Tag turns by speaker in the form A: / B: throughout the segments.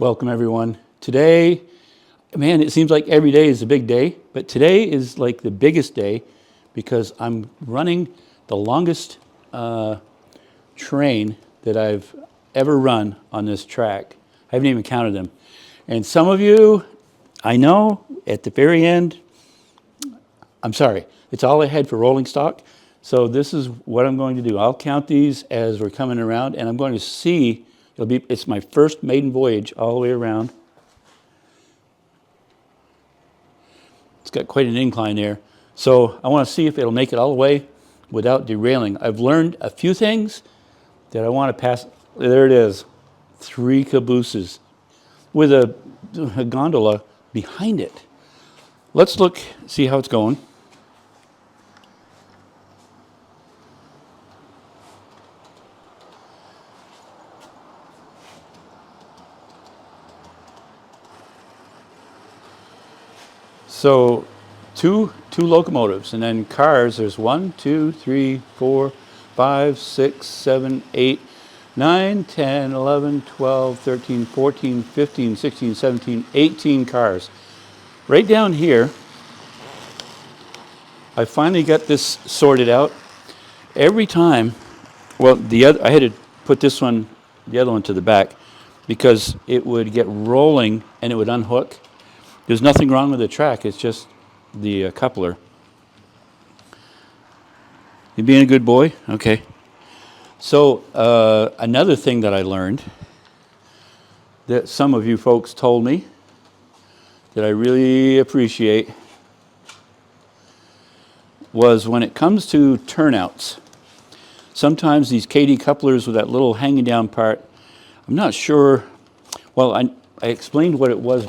A: Welcome everyone. Today, man, it seems like every day is a big day, but today is like the biggest day because I'm running the longest train that I've ever run on this track. I haven't even counted them. And some of you, I know, at the very end, I'm sorry, it's all I had for rolling stock. So this is what I'm going to do. I'll count these as we're coming around, and I'm going to see, it's my first maiden voyage all the way around. It's got quite an incline there. So I want to see if it'll make it all the way without derailing. I've learned a few things that I want to pass. There it is, 3 cabooses with a gondola behind it. Let's look, see how it's going. So two locomotives, and then cars, there's 1, 2, 3, 4, 5, 6, 7, 8, 9, 10, 11, 12, 13, 14, 15, 16, 17, 18 cars. Right down here, I finally got this sorted out. Every time, well, I had to put the other one to the back because it would get rolling and it would unhook. There's nothing wrong with the track, it's just the coupler. You being a good boy? Okay. So another thing that I learned that some of you folks told me that I really appreciate was when it comes to turnouts. Sometimes these KD couplers with that little hanging down part, I'm not sure. Well, I explained what it was.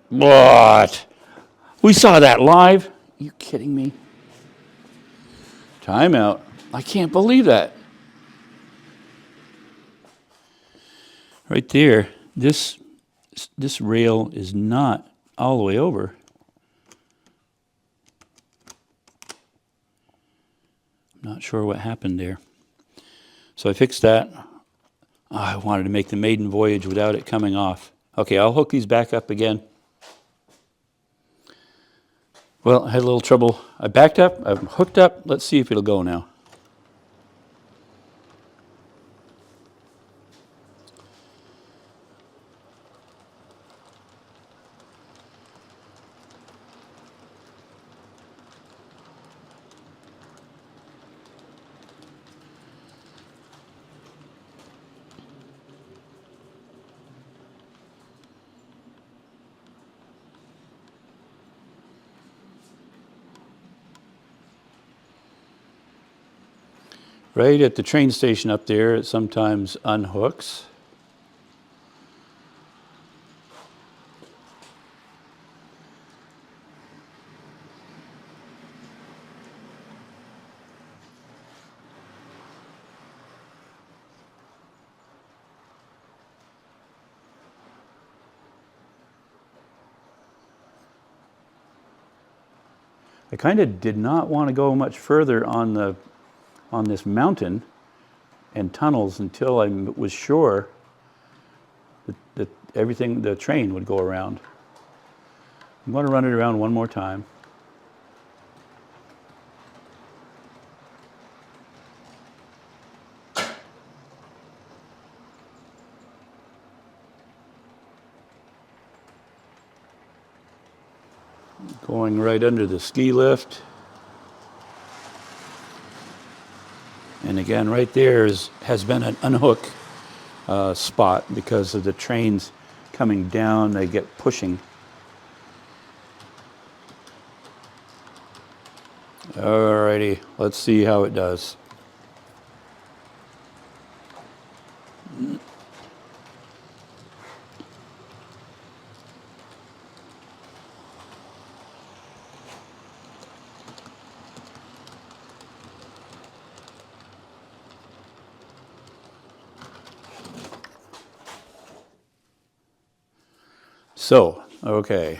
A: What? We saw that live? Are you kidding me? Timeout. I can't believe that. Right there, this rail is not all the way over. I'm not sure what happened there. So I fixed that. Oh, I wanted to make the maiden voyage without it coming off. Okay, I'll hook these back up again. Well, I had a little trouble. I backed up, I'm hooked up. Let's see if it'll go now. Right at the train station up there, it sometimes unhooks. I kind of did not want to go much further on this mountain and tunnels until I was sure that everything, the train would go around. I'm going to run it around one more time. Going right under the ski lift. And again, right there has been an unhook spot because of the trains coming down, they get pushing. Alrighty, let's see how it does. So, okay.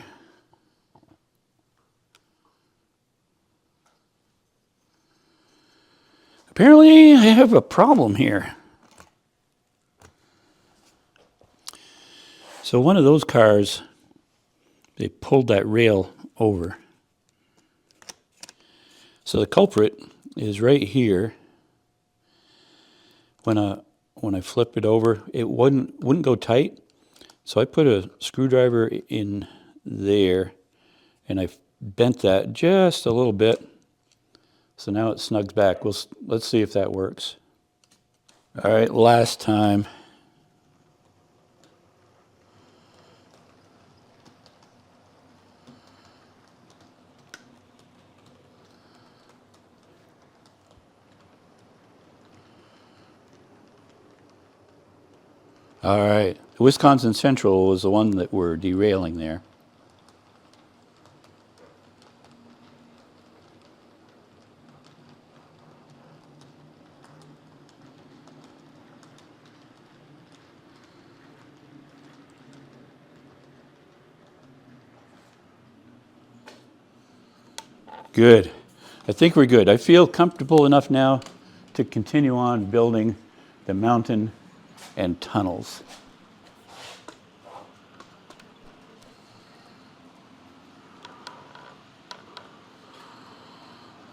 A: Apparently, I have a problem here. So one of those cars, they pulled that rail over. So the culprit is right here. When I flip it over, it wouldn't go tight. So I put a screwdriver in there, and I bent that just a little bit. So now it snugs back. Let's see if that works. All right, last time. All right, Wisconsin Central was the one that we're derailing there. Good. I think we're good. I feel comfortable enough now to continue on building the mountain and tunnels.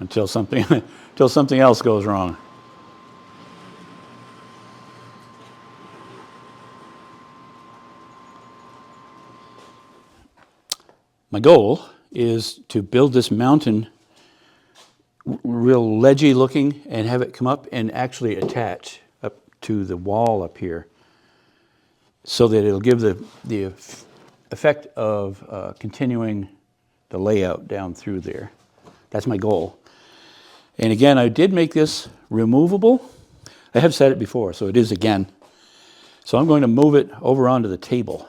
A: Until something else goes wrong. My goal is to build this mountain real ledgy looking and have it come up and actually attach up to the wall up here so that it'll give the effect of continuing the layout down through there. That's my goal. And again, I did make this removable. I have said it before, so it is again. So I'm going to move it over onto the table.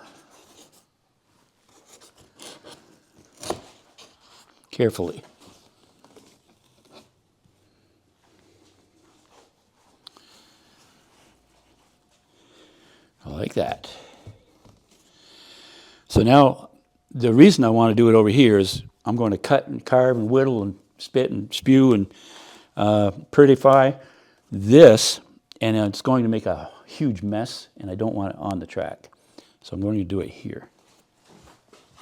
A: Carefully. Like that. So now, the reason I want to do it over here is I'm going to cut and carve and whittle and spit and spew and prettify this, and it's going to make a huge mess, and I don't want it on the track. So I'm going to do it here.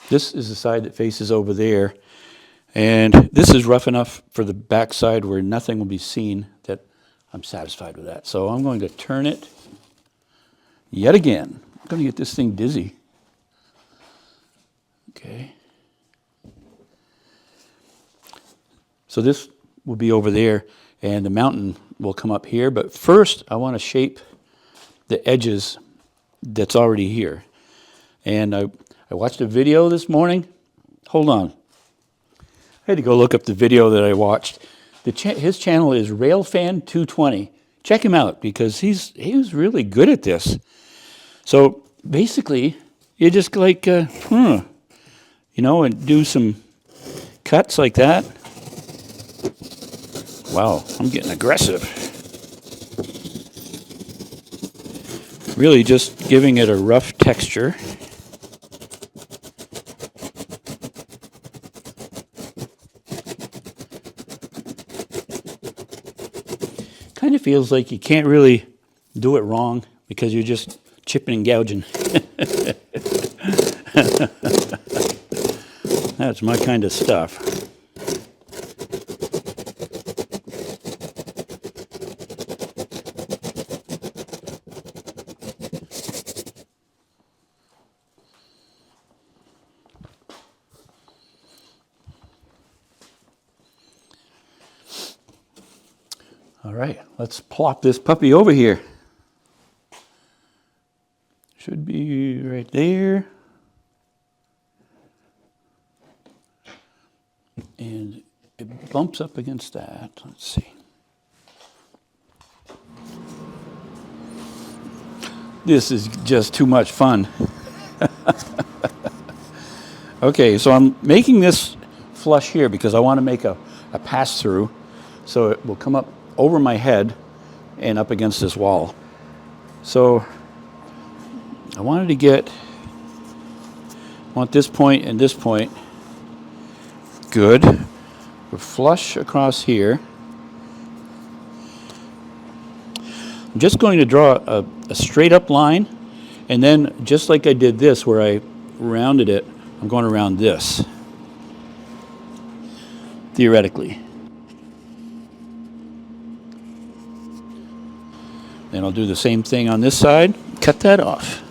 A: This is the side that faces over there, and this is rough enough for the back side where nothing will be seen that I'm satisfied with that. So I'm going to turn it yet again. I'm going to get this thing dizzy. Okay. So this will be over there, and the mountain will come up here. But first, I want to shape the edges that's already here. And I watched a video this morning. Hold on. I had to go look up the video that I watched. His channel is Railfan220. Check him out because he's really good at this. So basically, you just like, and do some cuts like that. Wow, I'm getting aggressive. Really just giving it a rough texture. Kind of feels like you can't really do it wrong because you're just chipping and gouging. That's my kind of stuff. All right, let's plop this puppy over here. Should be right there. And it bumps up against that. Let's see. This is just too much fun. Okay, so I'm making this flush here because I want to make a pass-through so it will come up over my head and up against this wall. So I wanted to want this point and this point. Good. We're flush across here. I'm just going to draw a straight up line, And then, just like I did this, where I rounded it, I'm going around this, theoretically. Then I'll do the same thing on this side, cut that off.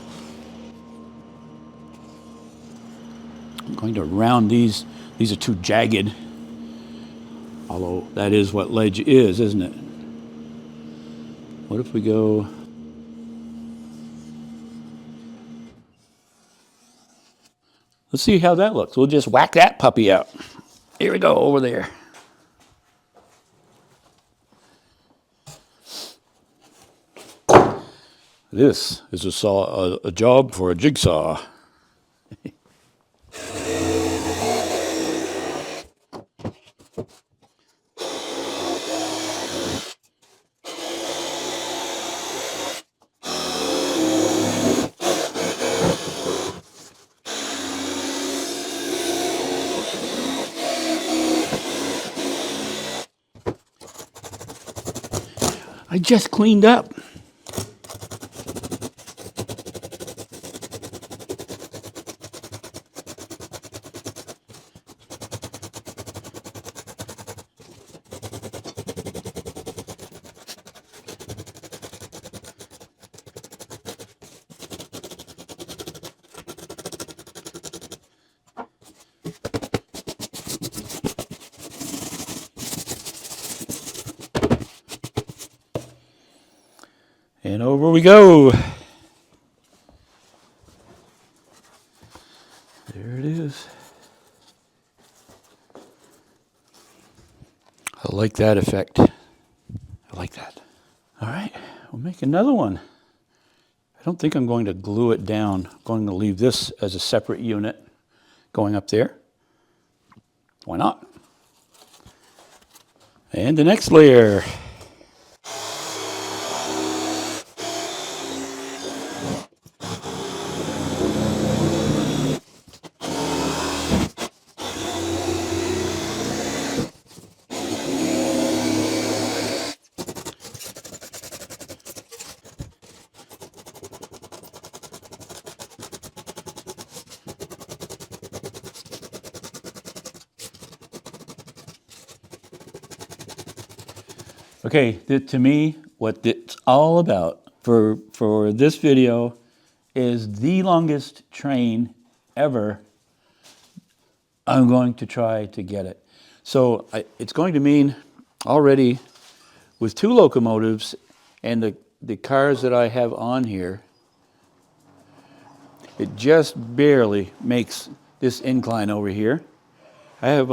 A: I'm going to round these. These are too jagged, although that is what ledge is, isn't it? What if we go... Let's see how that looks. We'll just whack that puppy out. Here we go, over there. This is a job for a jigsaw. I just cleaned up. And over we go. There it is. I like that effect. I like that. All right, we'll make another one. I don't think I'm going to glue it down. I'm going to leave this as a separate unit going up there. Why not? And the next layer. Okay, to me, what it's all about for this video is the longest train ever. I'm going to try to get it. So it's going to mean already with 2 locomotives and the cars that I have on here, it just barely makes this incline over here. I have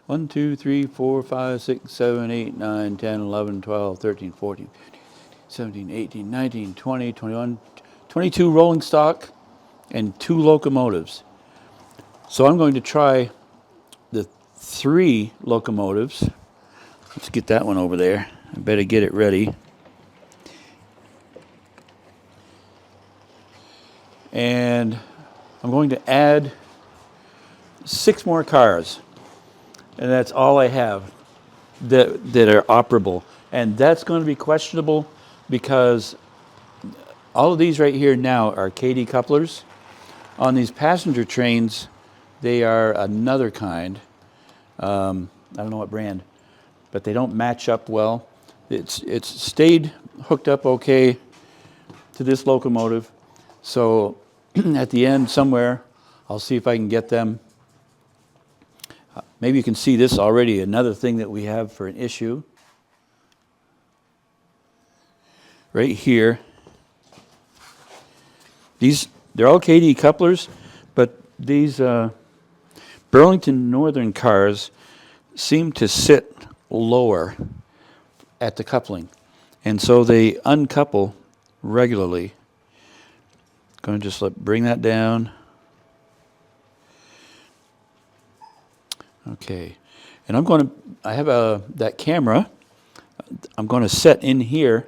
A: 1, 2, 3, 4, 5, 6, 7, 8, 9, 10, 11, 12, 13, 14, 15, 17, 18, 19, 20, 21, 22 rolling stock and 2 locomotives. So I'm going to try the 3 locomotives. Let's get that one over there. I better get it ready. And I'm going to add 6 more cars. And that's all I have that are operable. And that's going to be questionable because all of these right here now are KD couplers. On these passenger trains, they are another kind. I don't know what brand, but they don't match up well. It's stayed hooked up okay to this locomotive. So at the end somewhere, I'll see if I can get them. Maybe you can see this already, another thing that we have for an issue. Right here. They're all KD couplers, but these Burlington Northern cars seem to sit lower at the coupling. And so they uncouple regularly. Going to just bring that down. Okay, and I have that camera. I'm going to set in here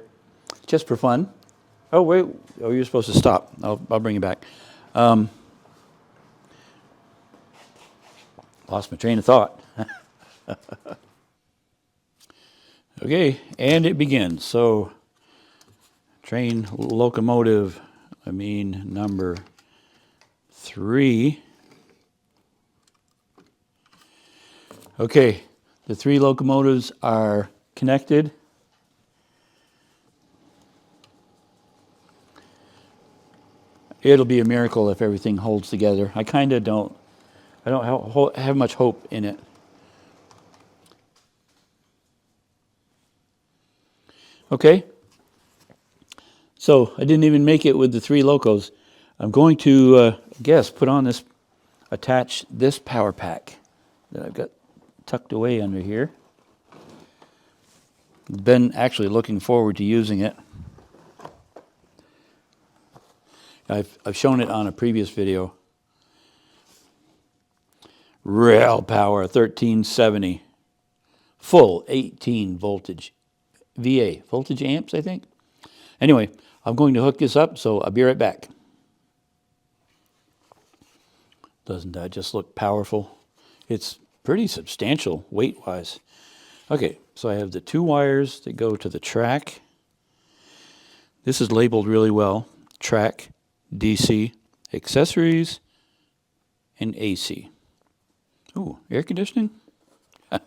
A: just for fun. Oh, wait, you're supposed to stop. I'll bring you back. Lost my train of thought. Okay, and it begins. So train locomotive, number 3. Okay, the 3 locomotives are connected. It'll be a miracle if everything holds together. I don't have much hope in it. Okay, so I didn't even make it with the 3 locos. I'm going to, attach this power pack that I've got tucked away under here. Been actually looking forward to using it. I've shown it on a previous video. Rail power 1370, full 18 voltage, VA, voltage amps, I think. Anyway, I'm going to hook this up, so I'll be right back. Doesn't that just look powerful? It's pretty substantial weight-wise. Okay, so I have the 2 wires that go to the track. This is labeled really well. Track, DC, accessories, and AC. Ooh, air conditioning? Okay,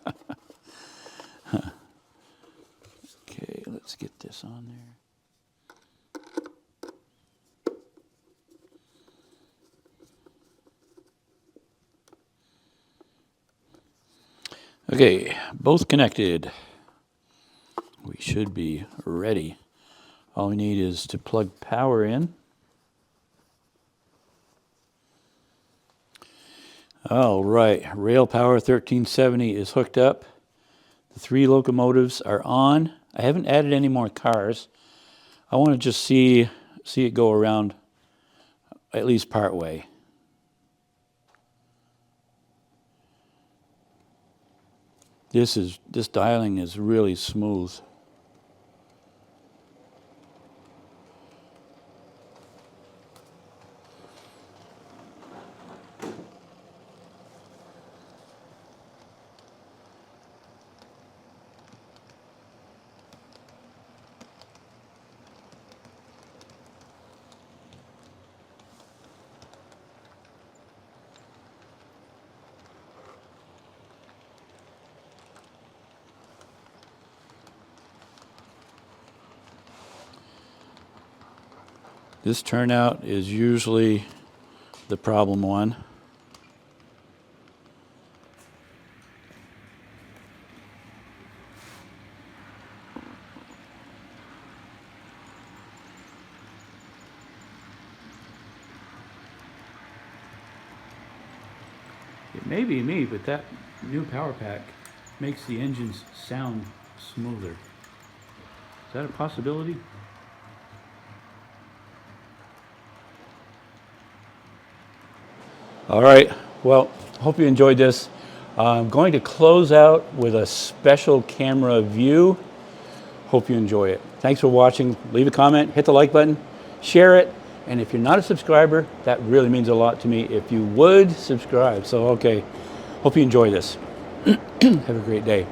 A: let's get this on there. Okay, both connected. We should be ready. All we need is to plug power in. All right, rail power 1370 is hooked up. The 3 locomotives are on. I haven't added any more cars. I want to just see it go around at least part way. This dialing is really smooth. This turnout is usually the problem one. It may be me, but that new power pack makes the engines sound smoother. Is that a possibility? All right, well, hope you enjoyed this. I'm going to close out with a special camera view. Hope you enjoy it. Thanks for watching. Leave a comment, hit the like button, share it, and if you're not a subscriber, that really means a lot to me if you would subscribe. So, okay, hope you enjoy this. Have a great day.